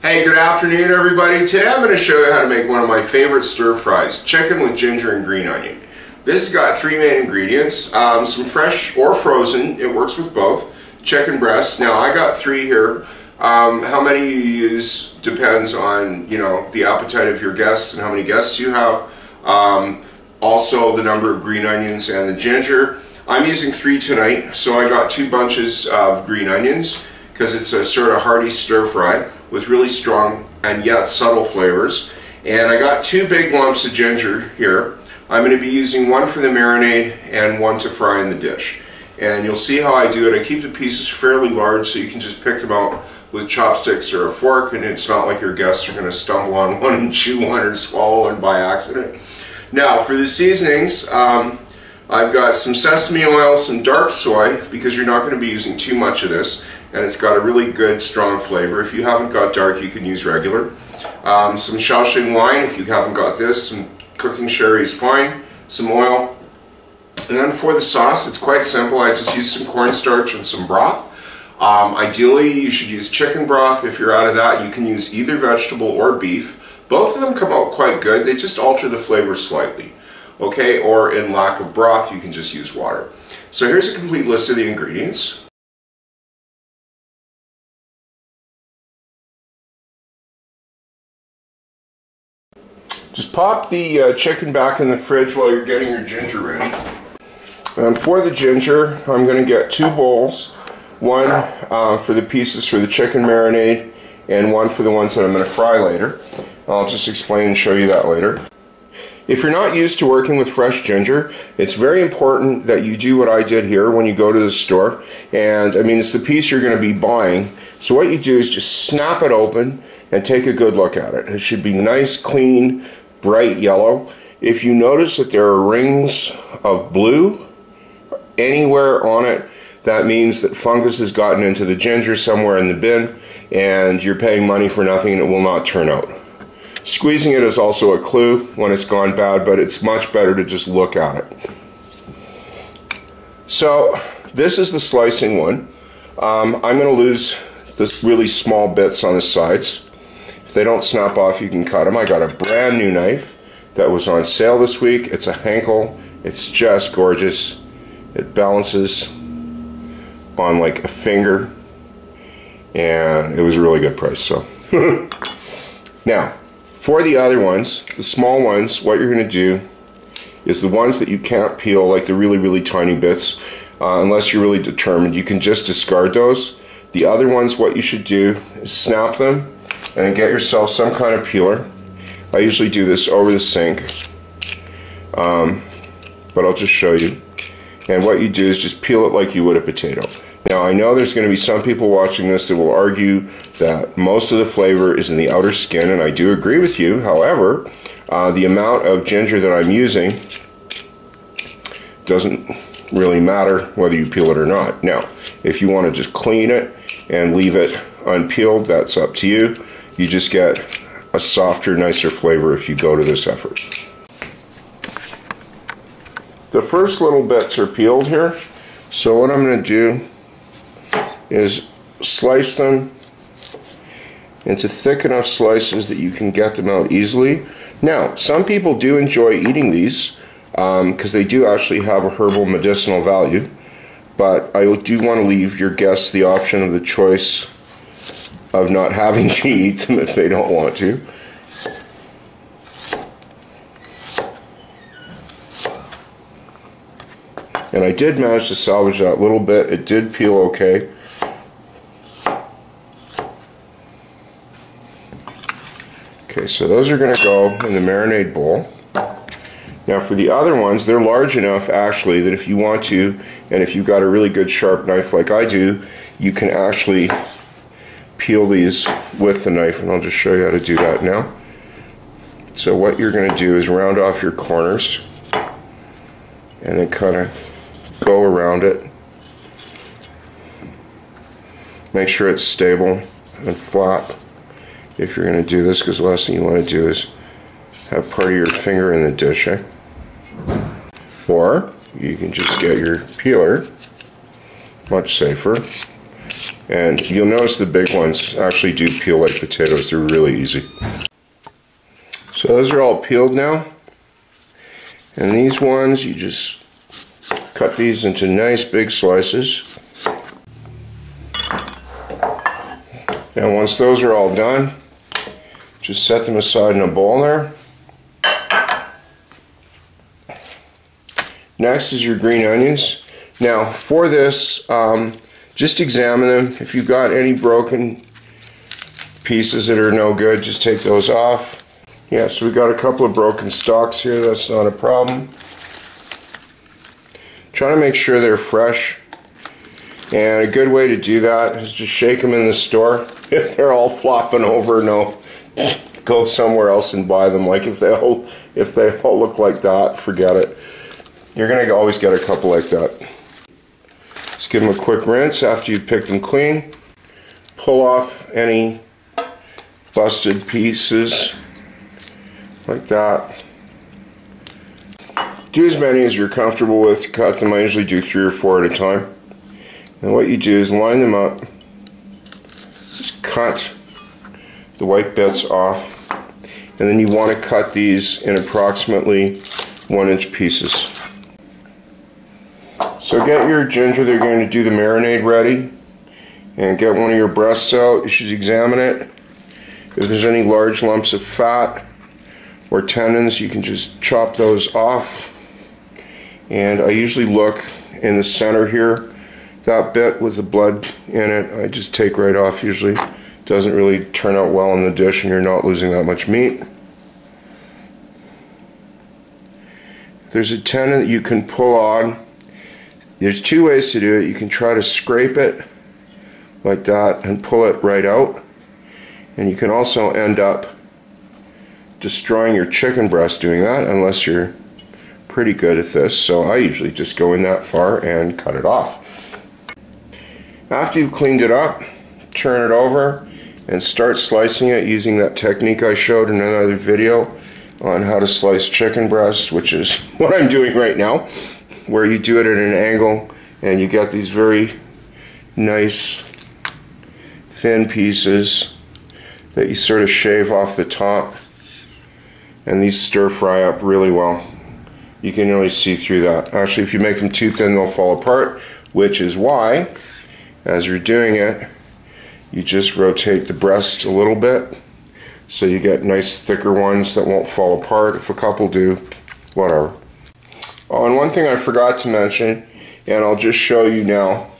Hey, good afternoon everybody. Today I'm going to show you how to make one of my favorite stir fries, chicken with ginger and green onion. This has got three main ingredients, some fresh or frozen, it works with both, chicken breasts. Now I got three here. How many you use depends on, the appetite of your guests and how many guests you have. Also the number of green onions and the ginger. I'm using three tonight, so I got 2 bunches of green onions because it's a sort of hearty stir fry with really strong and yet subtle flavors. And I got 2 big lumps of ginger here. I'm going to be using one for the marinade and one to fry in the dish. And you'll see how I do it. I keep the pieces fairly large so you can just pick them out with chopsticks or a fork, and it's not like your guests are going to stumble on one and chew one or swallow one by accident. Now for the seasonings, I've got some sesame oil, some dark soy, because you're not going to be using too much of this, and it's got a really good strong flavor. If you haven't got dark, you can use regular. Some Shaoxing wine, if you haven't got this, some cooking sherry is fine, some oil. And then for the sauce, it's quite simple. I just use some cornstarch and some broth. Ideally, you should use chicken broth. If you're out of that, you can use either vegetable or beef. Both of them come out quite good. They just alter the flavor slightly. Okay, or in lack of broth, you can just use water. So here's a complete list of the ingredients. Just pop the chicken back in the fridge while you're getting your ginger ready. And for the ginger, I'm going to get 2 bowls. One for the pieces for the chicken marinade, and one for the ones that I'm going to fry later. I'll just explain and show you that later. If you're not used to working with fresh ginger, it's very important that you do what I did here when you go to the store. And I mean, it's the piece you're going to be buying. So what you do is just snap it open and take a good look at it. It should be nice, clean, bright yellow. If you notice that there are rings of blue anywhere on it, that means that fungus has gotten into the ginger somewhere in the bin, and you're paying money for nothing and it will not turn out. Squeezing it is also a clue when it's gone bad, but it's much better to just look at it. So this is the slicing one. I'm going to lose this really small bits on the sides. If they don't snap off, you can cut them. I got a brand new knife that was on sale this week. It's a Henkel. It's just gorgeous. It balances on like a finger, and it was a really good price. So now for the other ones, the small ones, what you're going to do is the ones that you can't peel, like the really tiny bits, unless you're really determined, you can just discard those. The other ones, what you should do is snap them and then get yourself some kind of peeler. I usually do this over the sink, but I'll just show you. And what you do is just peel it like you would a potato. Now I know there's going to be some people watching this that will argue that most of the flavor is in the outer skin, and I do agree with you. However, the amount of ginger that I'm using doesn't really matter whether you peel it or not. Now, if you want to just clean it and leave it unpeeled, that's up to you. You just get a softer, nicer flavor if you go to this effort. The first little bits are peeled here, so what I'm going to do is slice them into thick enough slices that you can get them out easily. Now, some people do enjoy eating these because they do actually have a herbal medicinal value, but I do want to leave your guests the option of the choice of not having to eat them if they don't want to. And I did manage to salvage that little bit. It did peel okay. Okay, so those are going to go in the marinade bowl. Now for the other ones, they're large enough actually that if you want to, and if you've got a really good sharp knife like I do, you can actually peel these with the knife, and I'll just show you how to do that now. So what you're going to do is round off your corners and then kind of go around it. Make sure it's stable and flat if you're going to do this, because the last thing you want to do is have part of your finger in the dish. Or you can just get your peeler, much safer, And you'll notice the big ones actually do peel like potatoes. They're really easy. So those are all peeled now. And these ones, you just cut these into nice big slices. And once those are all done, just set them aside in a bowl there. Next is your green onions. Now for this, just examine them. If you've got any broken pieces that are no good, just take those off. Yeah, so we got a couple of broken stalks here. That's not a problem. Try to make sure they're fresh. And a good way to do that is just shake them in the store. If they're all flopping over, no, go somewhere else and buy them. Like if they all look like that, forget it. You're gonna always get a couple like that. Just give them a quick rinse after you've picked them clean. Pull off any busted pieces like that. Do as many as you're comfortable with to cut them. I usually do 3 or 4 at a time. And what you do is line them up. Just cut the white bits off. And then you want to cut these in approximately 1-inch pieces. So get your ginger that you're going to do the marinade ready. And get one of your breasts out. You should examine it. If there's any large lumps of fat or tendons, you can just chop those off. And I usually look in the center here, that bit with the blood in it, I just take right off usually. It doesn't really turn out well in the dish and you're not losing that much meat. If there's a tendon that you can pull on, there's 2 ways to do it. You can try to scrape it like that and pull it right out. And you can also end up destroying your chicken breast doing that, unless you're pretty good at this. So I usually just go in that far and cut it off. After you've cleaned it up, turn it over and start slicing it using that technique I showed in another video on how to slice chicken breast, which is what I'm doing right now, where you do it at an angle and you get these very nice thin pieces that you sort of shave off the top, and these stir fry up really well. You can really see through that. Actually, if you make them too thin, they'll fall apart, which is why, as you're doing it, you just rotate the breast a little bit so you get nice thicker ones that won't fall apart. If a couple do, whatever. Oh, and one thing I forgot to mention, and I'll just show you now,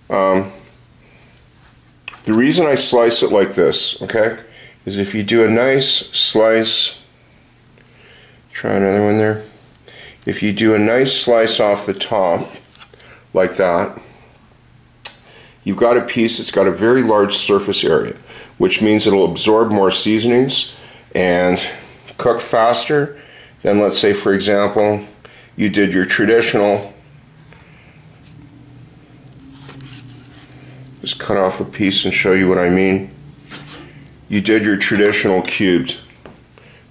the reason I slice it like this, okay, is if you do a nice slice, try another one there, if you do a nice slice off the top, like that, you've got a piece that's got a very large surface area, which means it'll absorb more seasonings and cook faster than, let's say, for example, you did your traditional, just cut off a piece and show you what I mean. You did your traditional cubed,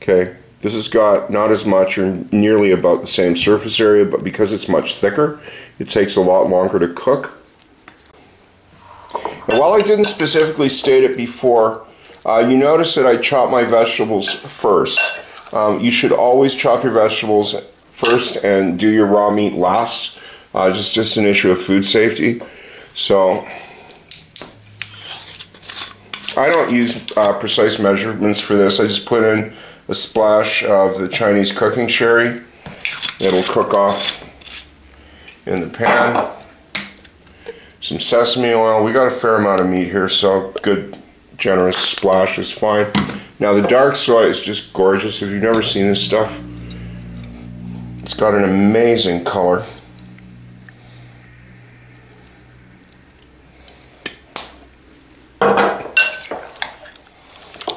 okay? This has got not as much or nearly about the same surface area, but because it's much thicker, it takes a lot longer to cook. And while I didn't specifically state it before, you notice that I chop my vegetables first. You should always chop your vegetables first and do your raw meat last. Just an issue of food safety. So I don't use precise measurements for this. I just put in a splash of the Chinese cooking sherry. It'll cook off in the pan. Some sesame oil. We got a fair amount of meat here, so good generous splash is fine. Now the dark soy is just gorgeous. If you've never seen this stuff, it's got an amazing color.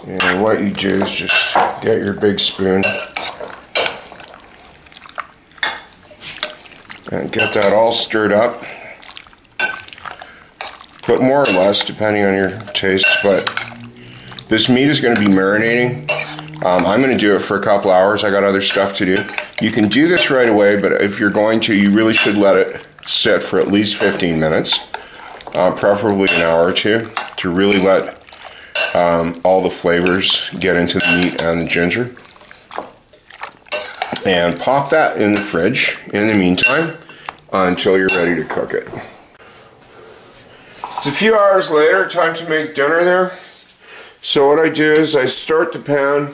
And what you do is just get your big spoon and get that all stirred up. Put more or less depending on your taste, but this meat is going to be marinating. I'm going to do it for a couple hours. I got other stuff to do. You can do this right away, but if you're going to, you really should let it sit for at least 15 minutes. preferably an hour or two, to really let all the flavors get into the meat and the ginger. And pop that in the fridge in the meantime until you're ready to cook it. It's a few hours later, time to make dinner there. So what I do is I start the pan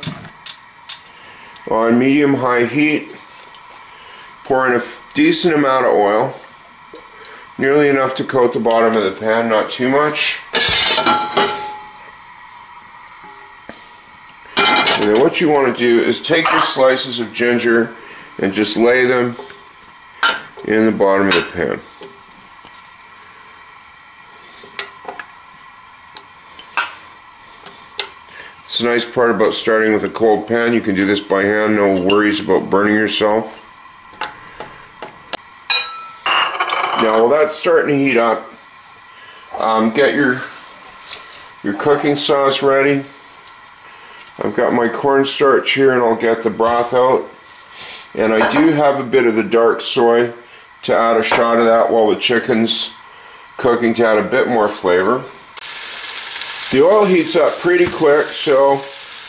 on medium-high heat, pour in a decent amount of oil, nearly enough to coat the bottom of the pan, not too much. And then what you want to do is take your slices of ginger and just lay them in the bottom of the pan. It's a nice part about starting with a cold pan. You can do this by hand, no worries about burning yourself. Now while that's starting to heat up, get your cooking sauce ready. I've got my cornstarch here and I'll get the broth out. And I do have a bit of the dark soy to add a shot of that while the chicken's cooking to add a bit more flavor. The oil heats up pretty quick, so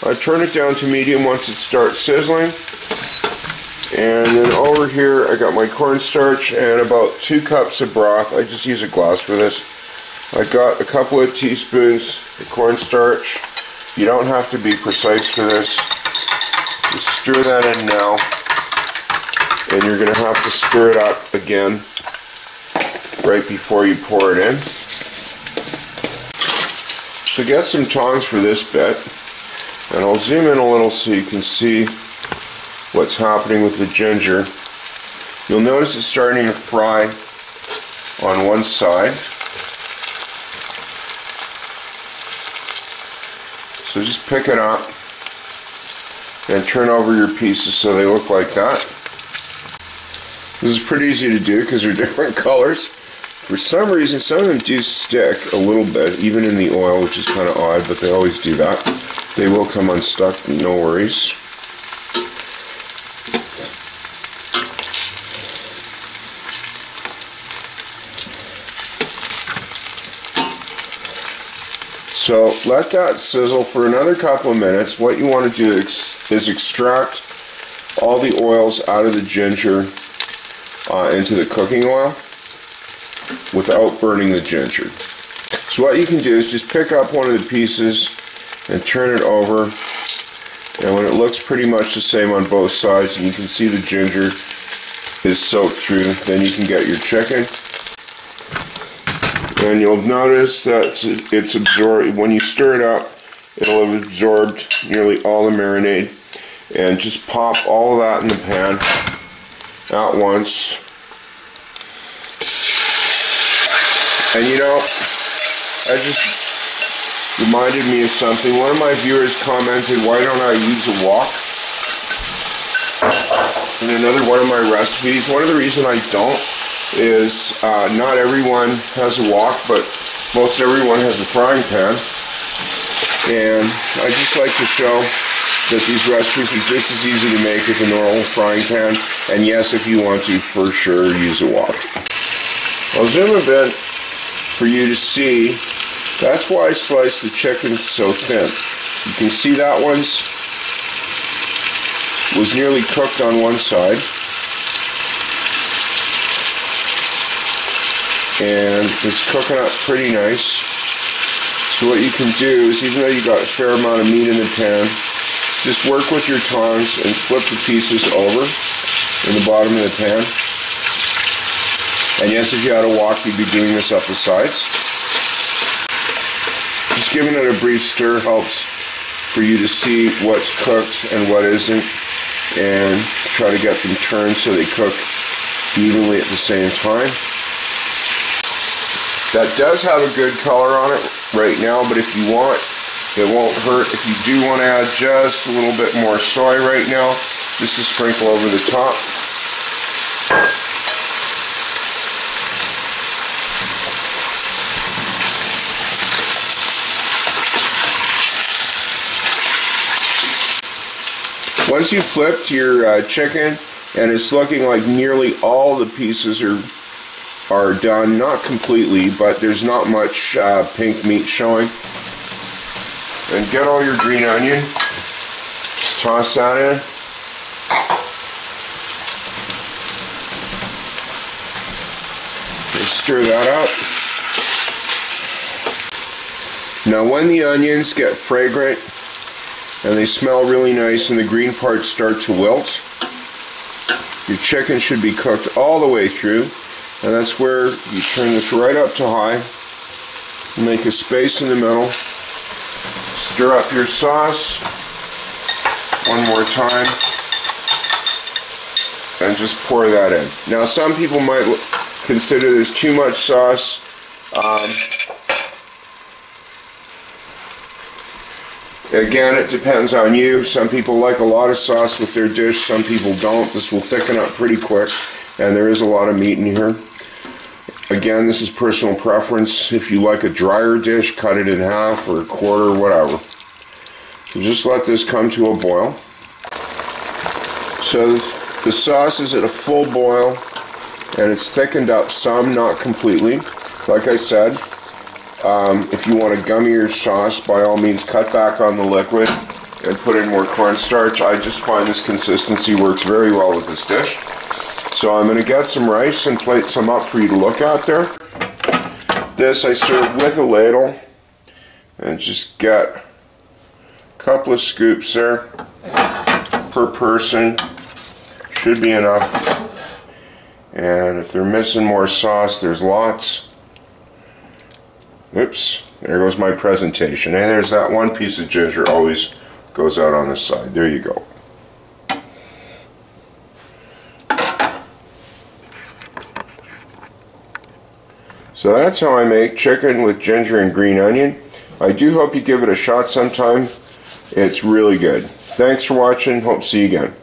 I turn it down to medium once it starts sizzling. And then over here I got my cornstarch and about 2 cups of broth. I just use a glass for this. I got a couple of teaspoons of cornstarch. You don't have to be precise for this. Just stir that in now. And you're going to have to stir it up again right before you pour it in. So get some tongs for this bit. And I'll zoom in a little so you can see what's happening with the ginger. You'll notice it's starting to fry on one side. So just pick it up and turn over your pieces so they look like that. This is pretty easy to do because they're different colors. For some reason, some of them do stick a little bit, even in the oil, which is kind of odd, but they always do that. They will come unstuck, no worries. So let that sizzle for another couple of minutes. What you want to do is extract all the oils out of the ginger into the cooking oil without burning the ginger. So what you can do is just pick up one of the pieces and turn it over, and when it looks pretty much the same on both sides and you can see the ginger is soaked through, then you can get your chicken. And you'll notice that it's absorbed. When you stir it up, it'll have absorbed nearly all the marinade. And just pop all of that in the pan at once. And you know, that just reminded me of something. One of my viewers commented, why don't I use a wok in another one of my recipes? One of the reasons I don't is not everyone has a wok, but most everyone has a frying pan. And I just like to show that these recipes are just as easy to make with a normal frying pan. And yes, if you want to, for sure, use a wok. I'll zoom a bit for you to see. That's why I sliced the chicken so thin. You can see that one's was nearly cooked on one side. And it's cooking up pretty nice. So what you can do is, even though you got a fair amount of meat in the pan, just work with your tongs and flip the pieces over in the bottom of the pan. And yes, if you had a wok, you'd be doing this up the sides. Just giving it a brief stir helps for you to see what's cooked and what isn't, and try to get them turned so they cook evenly at the same time. That does have a good color on it right now, but if you want, it won't hurt. If you do want to add just a little bit more soy right now, just to sprinkle over the top. Once you've flipped your chicken and it's looking like nearly all the pieces are are done, not completely, but there's not much pink meat showing. And get all your green onion, toss that in. And stir that up. Now when the onions get fragrant and they smell really nice and the green parts start to wilt, your chicken should be cooked all the way through, and that's where you turn this right up to high, make a space in the middle, stir up your sauce one more time, and just pour that in. Now some people might consider this too much sauce. Again, it depends on you. Some people like a lot of sauce with their dish, some people don't. This will thicken up pretty quick, and there is a lot of meat in here. Again, this is personal preference. If you like a drier dish, cut it in half or a quarter, whatever. So just let this come to a boil. So the sauce is at a full boil, and it's thickened up some, not completely. Like I said, if you want a gummier sauce, by all means cut back on the liquid and put in more cornstarch. I just find this consistency works very well with this dish. So I'm going to get some rice and plate some up for you to look at there. This I serve with a ladle, and just get a couple of scoops there per person. Should be enough. And if they're missing more sauce, there's lots. Oops, there goes my presentation. And there's that one piece of ginger always goes out on the side. There you go. So that's how I make chicken with ginger and green onion. I do hope you give it a shot sometime. It's really good. Thanks for watching. Hope to see you again.